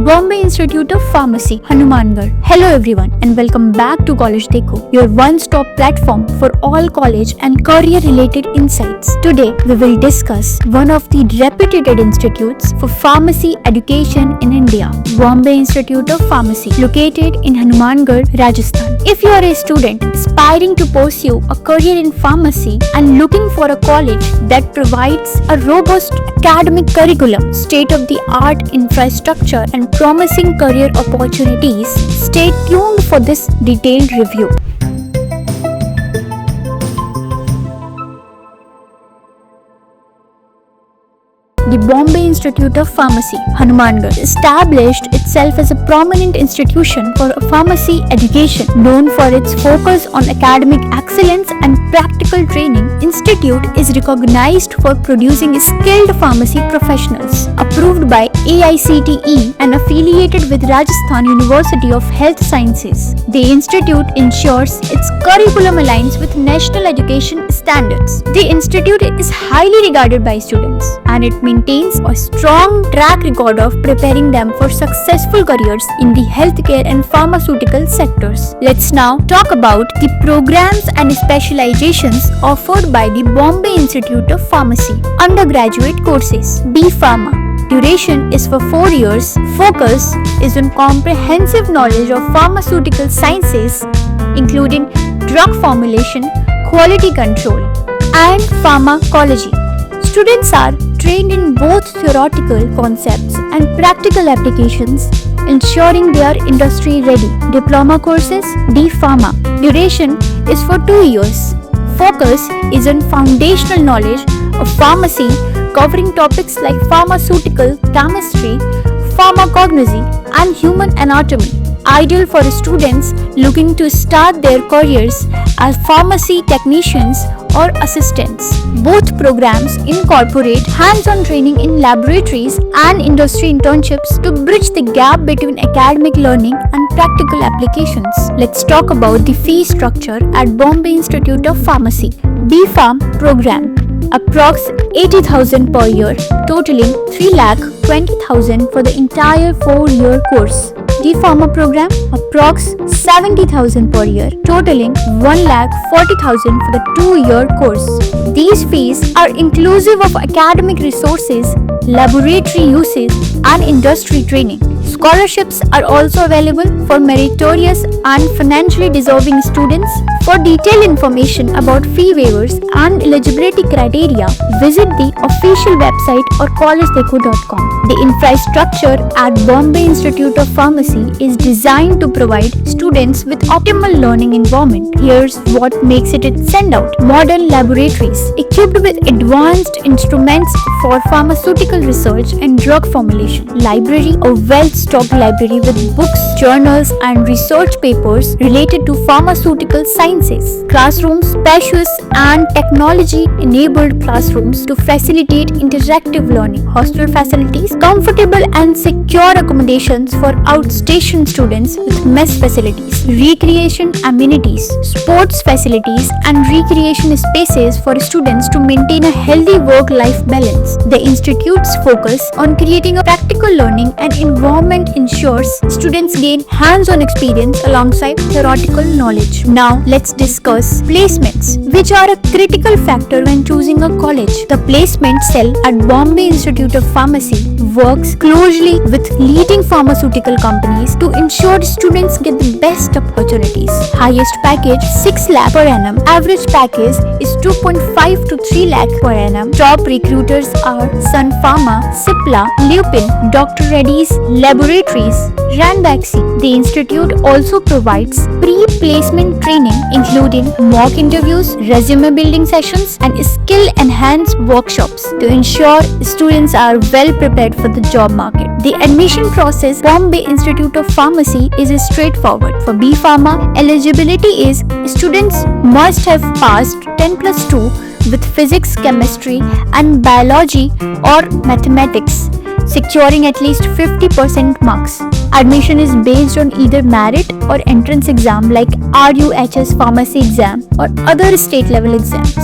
Bombay Institute of Pharmacy, Hanumangarh. Hello everyone and welcome back to College Dekho, your one-stop platform for all college and career-related insights. Today we will discuss one of the reputed institutes for pharmacy education in India, Bombay Institute of Pharmacy, located in Hanumangarh, Rajasthan. If you are a student aspiring to pursue a career in pharmacy and looking for a college that provides a robust academic curriculum, state-of-the-art infrastructure and promising career opportunities, stay tuned for this detailed review. The Bombay Institute of Pharmacy, Hanumangarh, established itself as a prominent institution for pharmacy education. Known for its focus on academic excellence and practical training, Institute is recognized for producing skilled pharmacy professionals. Approved by AICTE and affiliated with Rajasthan University of Health Sciences, the Institute ensures its curriculum aligns with national education standards. The Institute is highly regarded by students and it maintains a strong track record of preparing them for successful careers in the healthcare and pharmaceutical sectors. Let's now talk about the programs and specializations offered by the Bombay Institute of Pharmacy. Undergraduate courses. B Pharma. Duration is for 4 years. Focus is on comprehensive knowledge of pharmaceutical sciences, including drug formulation, quality control, and pharmacology. Students are trained in both theoretical concepts and practical applications, ensuring they are industry ready. Diploma courses. D Pharma. Duration is for 2 years. Focus is on foundational knowledge of pharmacy, covering topics like pharmaceutical chemistry, pharmacognosy, and human anatomy. Ideal for students looking to start their careers as pharmacy technicians or assistants. Both programs incorporate hands-on training in laboratories and industry internships to bridge the gap between academic learning and practical applications. Let's talk about the fee structure at Bombay Institute of Pharmacy. B Pharm program. Approx 80,000 per year, totaling 3,20,000 for the entire 4-year course. D Pharma program, approx 70,000 per year, totaling 1,40,000 for the 2-year course. These fees are inclusive of academic resources, laboratory uses, and industry training. Scholarships are also available for meritorious and financially deserving students. For detailed information about fee waivers and eligibility criteria, visit the official website or collegedekho.com. The infrastructure at Bombay Institute of Pharmacy is designed to provide students with optimal learning environment. Here's what makes it stand out. Modern laboratories equipped with advanced instruments for pharmaceutical research and drug formulation. Library, a well-stocked library with books, journals, and research papers related to pharmaceutical sciences. Classrooms, spacious and technology-enabled classrooms to facilitate interactive learning. Hostel facilities, comfortable and secure accommodations for outstation students with mess facilities. Recreation amenities, sports facilities, and recreation spaces for students to maintain a healthy work-life balance. The Institute's focus on creating a practical learning and environment ensures students gain hands-on experience alongside theoretical knowledge. Now, let's discuss placements, which are a critical factor when choosing a college. The placement cell at Bombay Institute of Pharmacy works closely with leading pharmaceutical companies to ensure students get the best opportunities. Highest package 6 lakh per annum. Average package is 2.5 to 3 lakh per annum. Top recruiters are Sun Pharma, Cipla, Lupin, Dr. Reddy's Laboratories, Ranbaxy. The institute also provides pre-placement training including mock interviews, resume building sessions, and skill-enhanced workshops to ensure students are well prepared for the job market. The admission process Bombay Institute of Pharmacy is straightforward. For B Pharma, eligibility is students must have passed 10+2 with physics, chemistry, and biology or mathematics, securing at least 50% marks. Admission is based on either merit or entrance exam like RUHS pharmacy exam or other state level exams.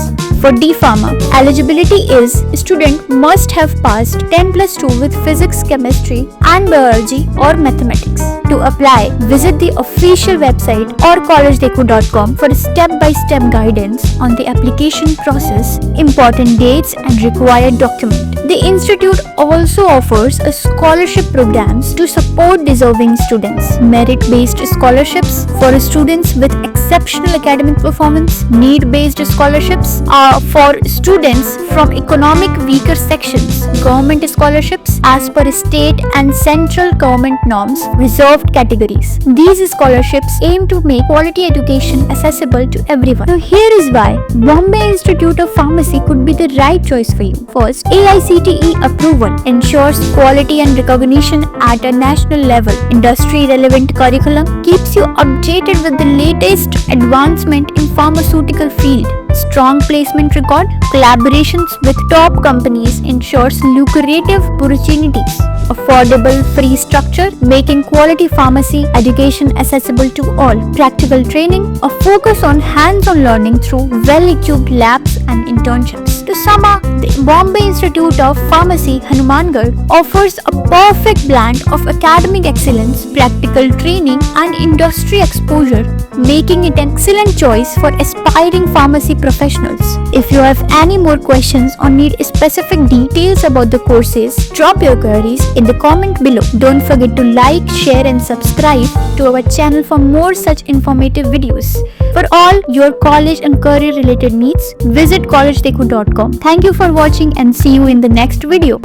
For D Pharma, eligibility is student must have passed 10+2 with physics, chemistry and biology or mathematics. To apply, visit the official website or collegedecco.com for step-by-step guidance on the application process, important dates and required document. The institute also offers a scholarship programs to support deserving students. Merit-based scholarships for students with exceptional academic performance. Need-based scholarships are for students from economic weaker sections. Government scholarships as per state and central government norms. Reserved categories. These scholarships aim to make quality education accessible to everyone. Now here is why Bombay Institute of Pharmacy could be the right choice for you. First, AICTE approval ensures quality and recognition at a national level. Industry relevant curriculum keeps you updated with the latest advancement in pharmaceutical field. Strong placement record, collaborations with top companies ensures lucrative opportunities. Affordable free structure, making quality pharmacy education accessible to all. Practical training, a focus on hands-on learning through well-equipped labs and internships. To sum up, the Bombay Institute of Pharmacy, Hanumangarh offers a perfect blend of academic excellence, practical training and industry exposure, making it an excellent choice for aspiring pharmacy professionals. If you have any more questions or need specific details about the courses, drop your queries in the comment below. Don't forget to like, share and subscribe to our channel for more such informative videos. For all your college and career related needs, visit collegedecco.com. Thank you for watching and see you in the next video.